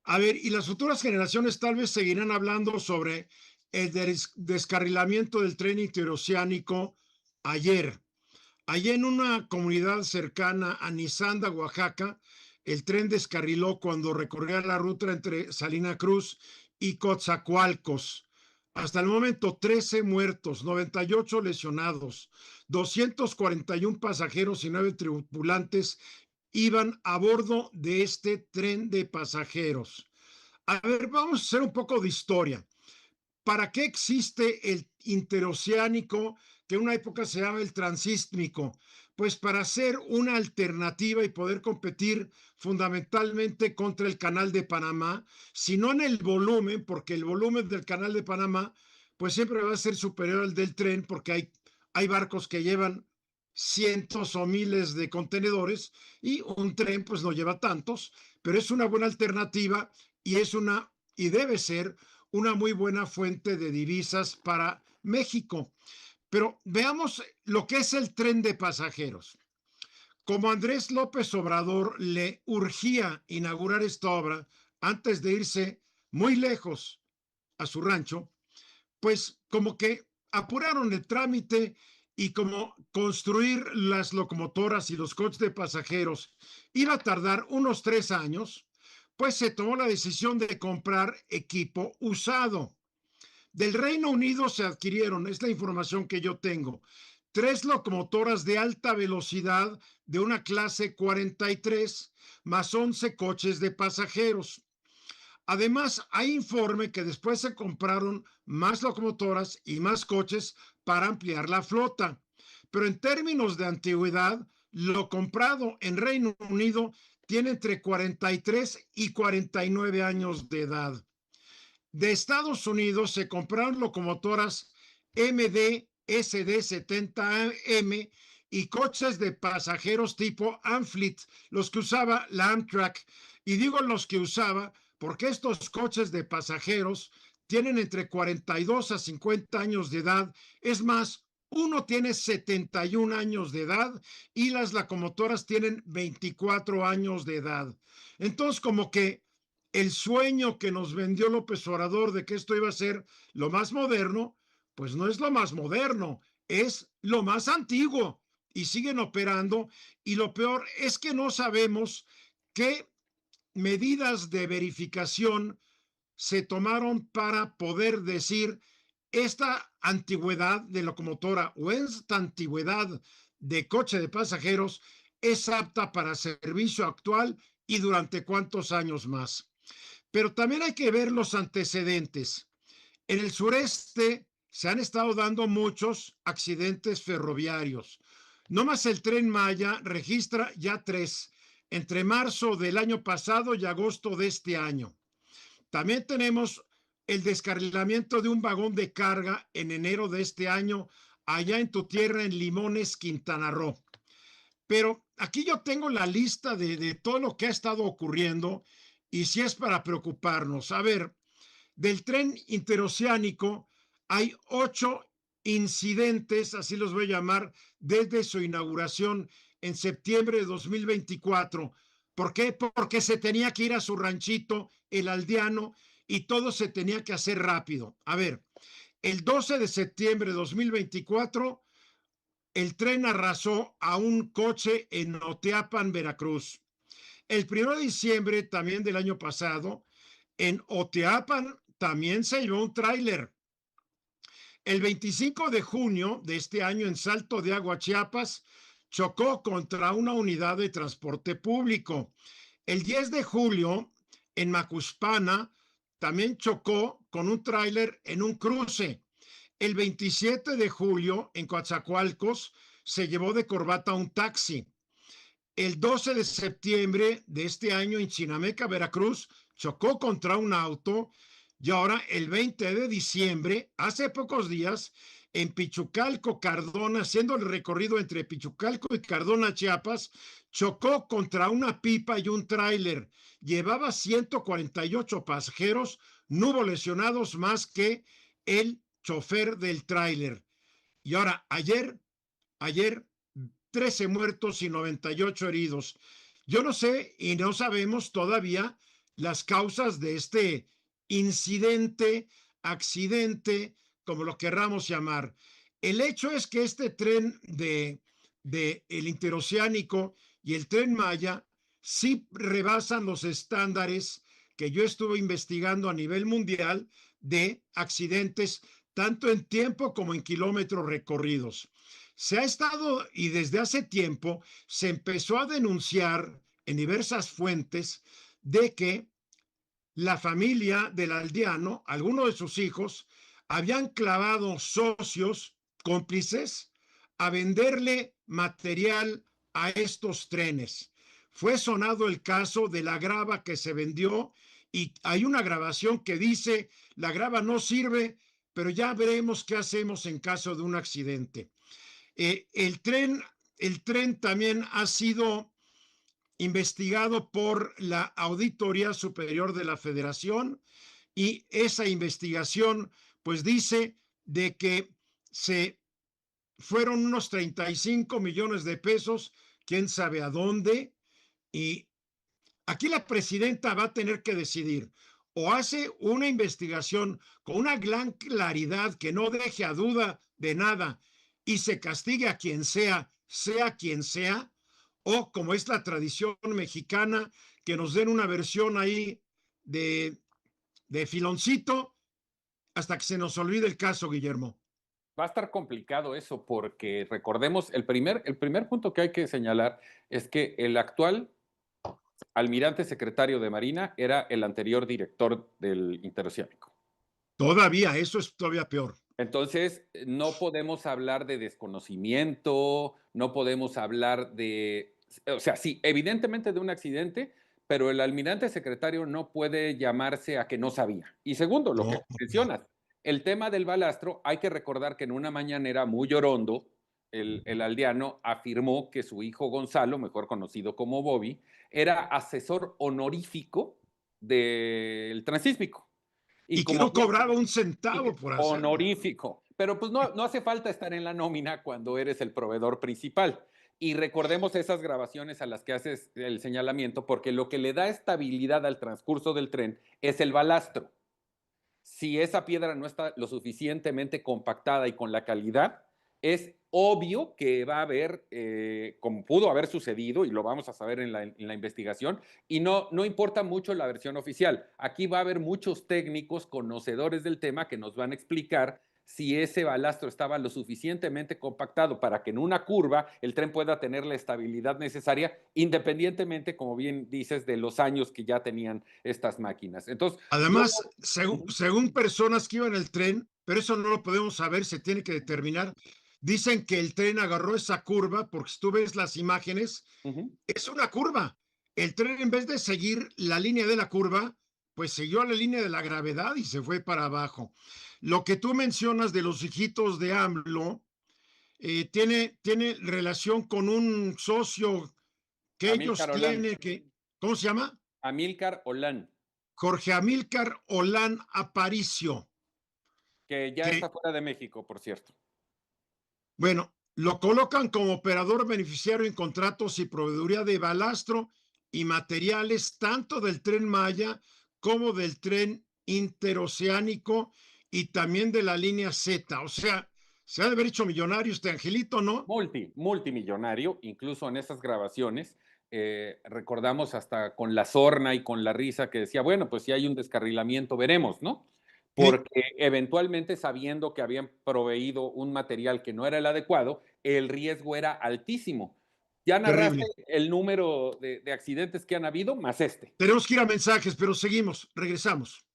A ver, y las futuras generaciones tal vez seguirán hablando sobre el descarrilamiento del tren interoceánico ayer. Allí en una comunidad cercana a Nizanda, Oaxaca, el tren descarriló cuando recorría la ruta entre Salina Cruz y Coatzacoalcos. Hasta el momento, 13 muertos, 98 lesionados, 241 pasajeros y 9 tripulantes iban a bordo de este tren de pasajeros. A ver, vamos a hacer un poco de historia. ¿Para qué existe el interoceánico, que en una época se llama el transístmico? Pues para ser una alternativa y poder competir fundamentalmente contra el Canal de Panamá, si no en el volumen, porque el volumen del Canal de Panamá pues siempre va a ser superior al del tren, porque hay barcos que llevan cientos o miles de contenedores y un tren pues no lleva tantos, pero es una buena alternativa y es una y debe ser una muy buena fuente de divisas para México. Pero veamos lo que es el tren de pasajeros. Como Andrés López Obrador le urgía inaugurar esta obra antes de irse muy lejos a su rancho, pues como que apuraron el trámite y como construir las locomotoras y los coches de pasajeros iba a tardar unos 3 años, pues se tomó la decisión de comprar equipo usado. Del Reino Unido se adquirieron, es la información que yo tengo, 3 locomotoras de alta velocidad de una clase 43 más 11 coches de pasajeros. Además, hay informe que después se compraron más locomotoras y más coches para ampliar la flota. Pero en términos de antigüedad, lo comprado en Reino Unido tiene entre 43 y 49 años de edad. De Estados Unidos se compraron locomotoras MD SD70M y coches de pasajeros tipo Amfleet, los que usaba la Amtrak. Y digo los que usaba porque estos coches de pasajeros tienen entre 42 a 50 años de edad. Es más, uno tiene 71 años de edad y las locomotoras tienen 24 años de edad. Entonces, como que el sueño que nos vendió López Obrador de que esto iba a ser lo más moderno, pues no es lo más moderno, es lo más antiguo y siguen operando. Y lo peor es que no sabemos qué medidas de verificación se tomaron para poder decir esta antigüedad de locomotora o esta antigüedad de coche de pasajeros es apta para servicio actual y durante cuántos años más. Pero también hay que ver los antecedentes. En el sureste se han estado dando muchos accidentes ferroviarios. No más el Tren Maya registra ya 3 entre marzo del año pasado y agosto de este año. También tenemos el descarrilamiento de un vagón de carga en enero de este año allá en tu tierra, en Limones, Quintana Roo. Pero aquí yo tengo la lista de todo lo que ha estado ocurriendo y si es para preocuparnos. A ver, del tren interoceánico hay 8 incidentes, así los voy a llamar, desde su inauguración en septiembre de 2024. ¿Por qué? Porque se tenía que ir a su ranchito, el aldeano, y todo se tenía que hacer rápido. A ver, el 12 de septiembre de 2024, el tren arrasó a un coche en Oteapan, Veracruz. El 1 de diciembre también del año pasado, en Oteapan también se llevó un tráiler. El 25 de junio de este año en Salto de Agua, Chiapas, chocó contra una unidad de transporte público. El 10 de julio en Macuspana también chocó con un tráiler en un cruce. El 27 de julio en Coatzacoalcos se llevó de corbata un taxi. El 12 de septiembre de este año en Chinameca, Veracruz, chocó contra un auto. Y ahora el 20 de diciembre, hace pocos días, en Pichucalco, Cardona, haciendo el recorrido entre Pichucalco y Cardona, Chiapas, chocó contra una pipa y un tráiler. Llevaba 148 pasajeros, no hubo lesionados más que el chofer del tráiler. Y ahora, ayer 13 muertos y 98 heridos. Yo no sé y no sabemos todavía las causas de este incidente, accidente, como lo querramos llamar. El hecho es que este tren de el interoceánico y el tren Maya sí rebasan los estándares que yo estuve investigando a nivel mundial de accidentes, tanto en tiempo como en kilómetros recorridos. Se ha estado, y desde hace tiempo, se empezó a denunciar en diversas fuentes de que la familia del aldeano, algunos de sus hijos, habían clavado socios cómplices a venderle material a estos trenes. Fue sonado el caso de la grava que se vendió y hay una grabación que dice, la grava no sirve, pero ya veremos qué hacemos en caso de un accidente. El tren también ha sido investigado por la Auditoría Superior de la Federación y esa investigación pues dice de que se fueron unos 35 millones de pesos, quién sabe a dónde, y aquí la presidenta va a tener que decidir o hace una investigación con una gran claridad que no deje a duda de nada y se castigue a quien sea, sea quien sea, o como es la tradición mexicana, que nos den una versión ahí de, de filoncito hasta que se nos olvide el caso, Guillermo. Va a estar complicado eso porque recordemos, el primer punto que hay que señalar es que el actual almirante secretario de Marina era el anterior director del Interoceánico. Todavía, eso es todavía peor. Entonces, no podemos hablar de desconocimiento, no podemos hablar de, o sea, sí, evidentemente de un accidente, pero el almirante secretario no puede llamarse a que no sabía. Y segundo, lo que No, mencionas, el tema del balastro, hay que recordar que en una mañanera muy orondo, el aldeano afirmó que su hijo Gonzalo, mejor conocido como Bobby, era asesor honorífico del transísmico. Y y que como no cobraba un centavo por hacerlo. honorífico. Pero pues no hace falta estar en la nómina cuando eres el proveedor principal. Y recordemos esas grabaciones a las que haces el señalamiento, porque lo que le da estabilidad al transcurso del tren es el balastro. Si esa piedra no está lo suficientemente compactada y con la calidad, es obvio que va a haber, como pudo haber sucedido, y lo vamos a saber en la investigación, y no importa mucho la versión oficial. Aquí va a haber muchos técnicos conocedores del tema que nos van a explicar si ese balastro estaba lo suficientemente compactado para que en una curva el tren pueda tener la estabilidad necesaria, independientemente, como bien dices, de los años que ya tenían estas máquinas. Entonces, yo... Además, según personas que iban en el tren, pero eso no lo podemos saber, se tiene que determinar, dicen que el tren agarró esa curva, porque si tú ves las imágenes, Uh -huh. es una curva. El tren, en vez de seguir la línea de la curva, pues siguió la línea de la gravedad y se fue para abajo. Lo que tú mencionas de los hijitos de AMLO tiene relación con un socio que ellos Amílcar Olán. tienen, ¿cómo se llama? Amílcar Olán, Jorge Amílcar Olán Aparicio, que ya que, está fuera de México, por cierto. bueno, lo colocan como operador beneficiario en contratos y proveeduría de balastro y materiales tanto del tren Maya como del tren interoceánico y también de la línea Z. O sea, se ha de haber hecho millonario este angelito, ¿no? Multimillonario, incluso en esas grabaciones. Recordamos hasta con la sorna y con la risa que decía, bueno, pues si hay un descarrilamiento, veremos, ¿no? Porque eventualmente, sabiendo que habían proveído un material que no era el adecuado, el riesgo era altísimo. Ya narraste Terrible. el número de accidentes que han habido, más este. Tenemos que ir a mensajes, pero seguimos, regresamos.